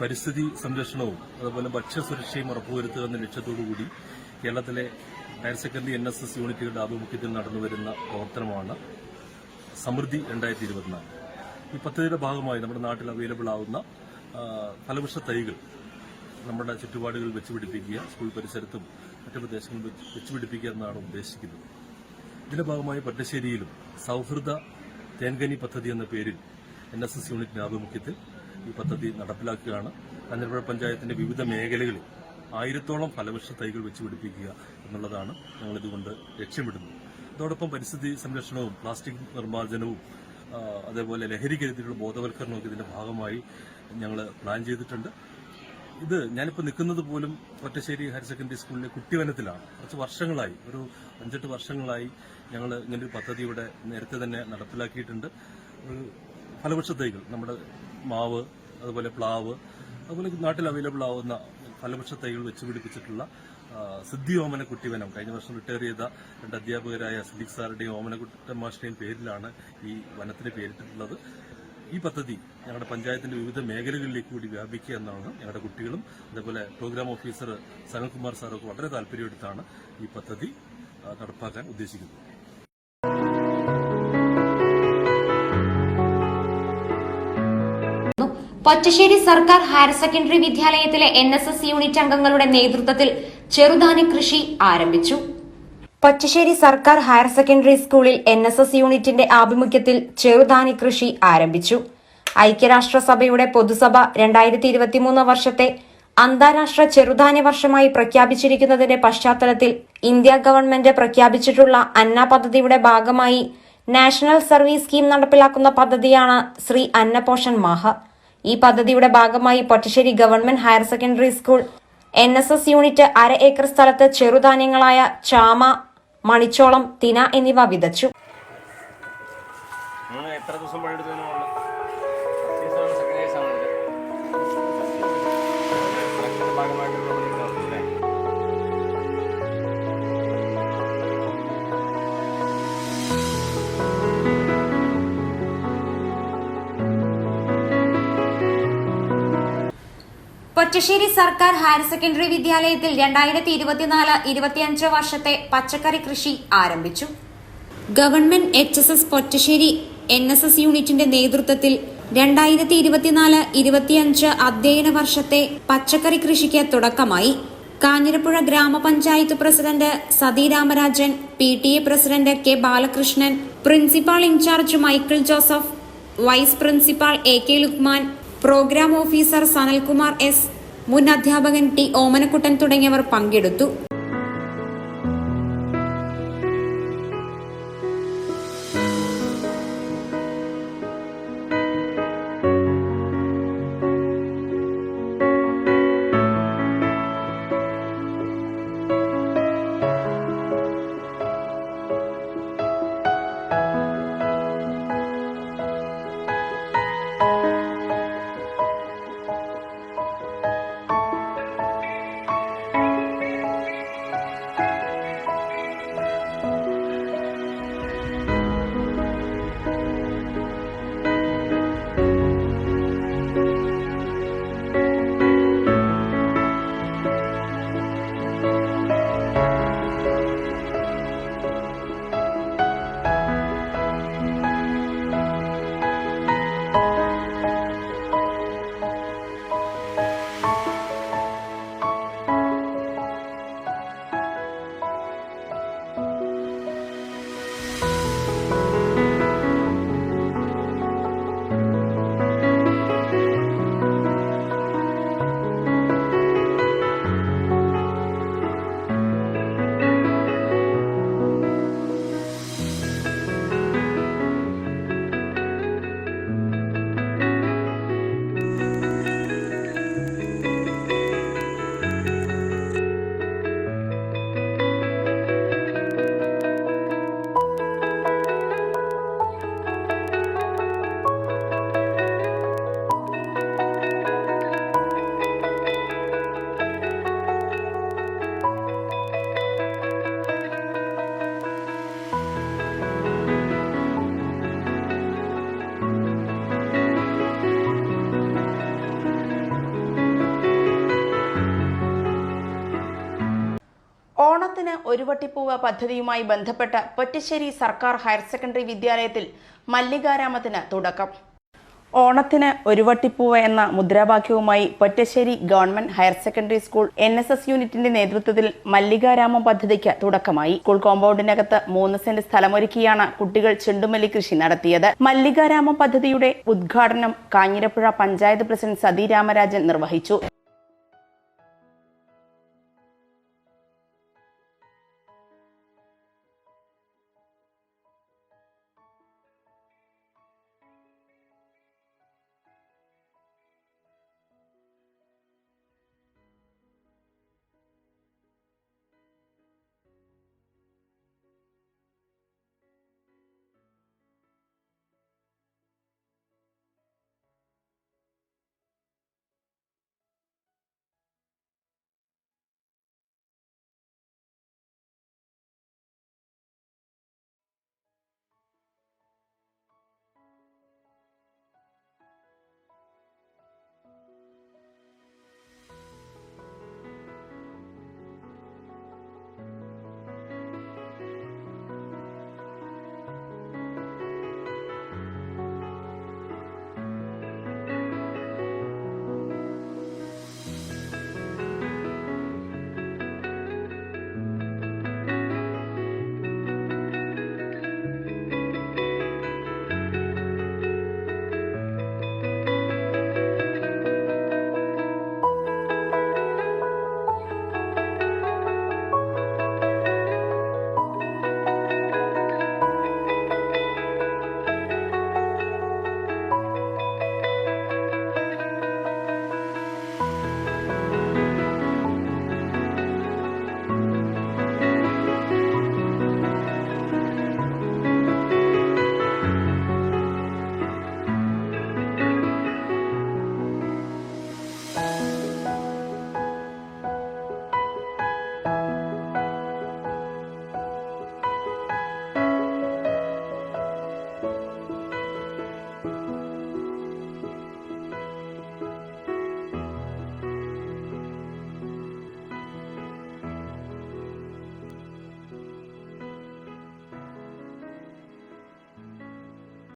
പരിസ്ഥിതി സംരക്ഷണവും അതുപോലെ ഭക്ഷ്യസുരക്ഷയും ഉറപ്പുവരുത്തുക എന്ന ലക്ഷ്യത്തോടുകൂടി കേരളത്തിലെ ഹയർ സെക്കൻഡറി NSS യൂണിറ്റുകളുടെ ആഭിമുഖ്യത്തിൽ നടന്നുവരുന്ന പ്രവർത്തനമാണ് സമൃദ്ധി 2024. ഈ പദ്ധതിയുടെ ഭാഗമായി നമ്മുടെ നാട്ടിൽ അവൈലബിൾ ആവുന്ന ഫലവൃക്ഷ തൈകൾ നമ്മുടെ ചുറ്റുപാടുകളിൽ വെച്ചുപിടിപ്പിക്കുക, സ്കൂൾ പരിസരത്തും മറ്റു പ്രദേശങ്ങളിൽ വെച്ചുപിടിപ്പിക്കുക എന്നാണ് ഉദ്ദേശിക്കുന്നത്. ഇതിന്റെ ഭാഗമായി പട്ടശ്ശേരിയിലും സൌഹൃദ തേൻകനി പദ്ധതി എന്ന പേരിൽ NSS യൂണിറ്റിന്റെ ആഭിമുഖ്യത്തിൽ ഈ പദ്ധതി നടപ്പിലാക്കുകയാണ്. കാഞ്ഞിരപ്പുഴ പഞ്ചായത്തിന്റെ വിവിധ മേഖലകളിൽ 1000-ഓളം ഫലവൃക്ഷ തൈകൾ വെച്ചുപിടിപ്പിക്കുക എന്നുള്ളതാണ് ഞങ്ങളിതുകൊണ്ട് ലക്ഷ്യമിടുന്നത്. അതോടൊപ്പം പരിസ്ഥിതി സംരക്ഷണവും പ്ലാസ്റ്റിക് നിർമ്മാർജ്ജനവും അതേപോലെ ലഹരിക്കെതിരെയുള്ള ബോധവൽക്കരണമൊക്കെ ഇതിന്റെ ഭാഗമായി ഞങ്ങൾ പ്ലാൻ ചെയ്തിട്ടുണ്ട്. ഇത് ഞാനിപ്പോൾ നിൽക്കുന്നത് പോലും പട്ടശ്ശേരി ഹയർ സെക്കൻഡറി സ്കൂളിലെ കുട്ടിവനത്തിലാണ്. കുറച്ച് വർഷങ്ങളായി, ഒരു 5-8 വർഷങ്ങളായി ഞങ്ങൾ ഇങ്ങനൊരു പദ്ധതി ഇവിടെ നേരത്തെ തന്നെ നടപ്പിലാക്കിയിട്ടുണ്ട്. ഫലവൃക്ഷ തൈകൾ, നമ്മുടെ മാവ്, അതുപോലെ പ്ലാവ്, അതുപോലെ നാട്ടിൽ അവൈലബിൾ ആവുന്ന ഫലവൃക്ഷ തൈകൾ വെച്ചുപിടിപ്പിച്ചിട്ടുള്ള സിദ്ധി ഓമന കുട്ടിവനം, കഴിഞ്ഞ വർഷം റിട്ടയർ ചെയ്ത 2 അധ്യാപകരായ സിദ്ദിഖ് സാറുടെയും ഓമനക്കുട്ടൻ മാഷിന്റെയും പേരിലാണ് ഈ വനത്തിന് പേരിട്ടിട്ടുള്ളത്. ഈ പദ്ധതി ഞങ്ങളുടെ പഞ്ചായത്തിന്റെ വിവിധ മേഖലകളിലേക്ക് കൂടി വ്യാപിക്കുക എന്നാണ് ഞങ്ങളുടെ കുട്ടികളും അതേപോലെ പ്രോഗ്രാം ഓഫീസർ സനൽകുമാർ സാറൊക്കെ വളരെ താല്പര്യമെടുത്താണ് ഈ പദ്ധതി നടപ്പാക്കാൻ ഉദ്ദേശിക്കുന്നത്. പച്ചശ്ശേരി സർക്കാർ ഹയർ സെക്കൻഡറി വിദ്യാലയത്തിലെ NSS യൂണിറ്റ് അംഗങ്ങളുടെ നേതൃത്വത്തിൽ ചെറുധാന്യ കൃഷി ആരംഭിച്ചു. പച്ചശ്ശേരി സർക്കാർ ഹയർ സെക്കൻഡറി സ്കൂളിൽ NSS യൂണിറ്റിന്റെ ആഭിമുഖ്യത്തിൽ ചെറുധാന്യ കൃഷി ആരംഭിച്ചു. ഐക്യരാഷ്ട്രസഭയുടെ പൊതുസഭ 2023 വർഷത്തെ അന്താരാഷ്ട്ര ചെറുധാന്യ വർഷമായി പ്രഖ്യാപിച്ചിരിക്കുന്നതിന്റെ പശ്ചാത്തലത്തിൽ ഇന്ത്യ ഗവൺമെന്റ് പ്രഖ്യാപിച്ചിട്ടുള്ള അന്ന പദ്ധതിയുടെ ഭാഗമായി നാഷണൽ സർവീസ് സ്കീം നടപ്പിലാക്കുന്ന പദ്ധതിയാണ് ശ്രീ അന്നപോഷൻ മാഹ. ഈ പദ്ധതിയുടെ ഭാഗമായി Pattassery government higher secondary school NSS unit 1/2 acre സ്ഥലത്ത് ചെറുധാന്യങ്ങളായ ചാമ, മണിച്ചോളം, തിന എന്നിവ വിതച്ചു. പച്ചശ്ശേരി സർക്കാർ ഹയർ സെക്കൻഡറി വിദ്യാലയത്തിൽ 2024-25 വർഷത്തെ പച്ചക്കറി കൃഷി ആരംഭിച്ചു. ഗവൺമെന്റ് HSS പച്ചശ്ശേരി NSS യൂണിറ്റിന്റെ നേതൃത്വത്തിൽ 2024-25 അധ്യയന വർഷത്തെ പച്ചക്കറി കൃഷിക്ക് തുടക്കമായി. കാഞ്ഞിരപ്പുഴ ഗ്രാമപഞ്ചായത്ത് president Sathi Ramarajan, PTA president K Balakrishnan, principal in charge Michael Joseph, vice principal AK Lukman, programme officer Sanalkumar S, മുൻ അധ്യാപകൻ T ഓമനക്കുട്ടൻ തുടങ്ങിയവർ പങ്കെടുത്തു. ഓണത്തിന് ഒരു വട്ടിപ്പൂവ് പദ്ധതിയുമായി ബന്ധപ്പെട്ട് പൊറ്റശ്ശേരി സർക്കാർ ഹയർ സെക്കൻഡറി വിദ്യാലയത്തിൽ മല്ലികാരാമത്തിന് തുടക്കം. ഓണത്തിന് ഒരു വട്ടിപ്പൂവ് എന്ന മുദ്രാവാക്യവുമായി Pottassery government higher secondary school NSS യൂണിറ്റിന്റെ നേതൃത്വത്തിൽ മല്ലികാരാമം പദ്ധതിക്ക് തുടക്കമായി. സ്കൂൾ കോമ്പൗണ്ടിനകത്ത് 3 സെന്റ് സ്ഥലമൊരുക്കിയാണ് കുട്ടികൾ ചെണ്ടുമല്ലി കൃഷി നടത്തിയത്. മല്ലികാരാമം പദ്ധതിയുടെ ഉദ്ഘാടനം കാഞ്ഞിരപ്പുഴ പഞ്ചായത്ത് പ്രസിഡന്റ് സതി രാമരാജൻ നിർവഹിച്ചു.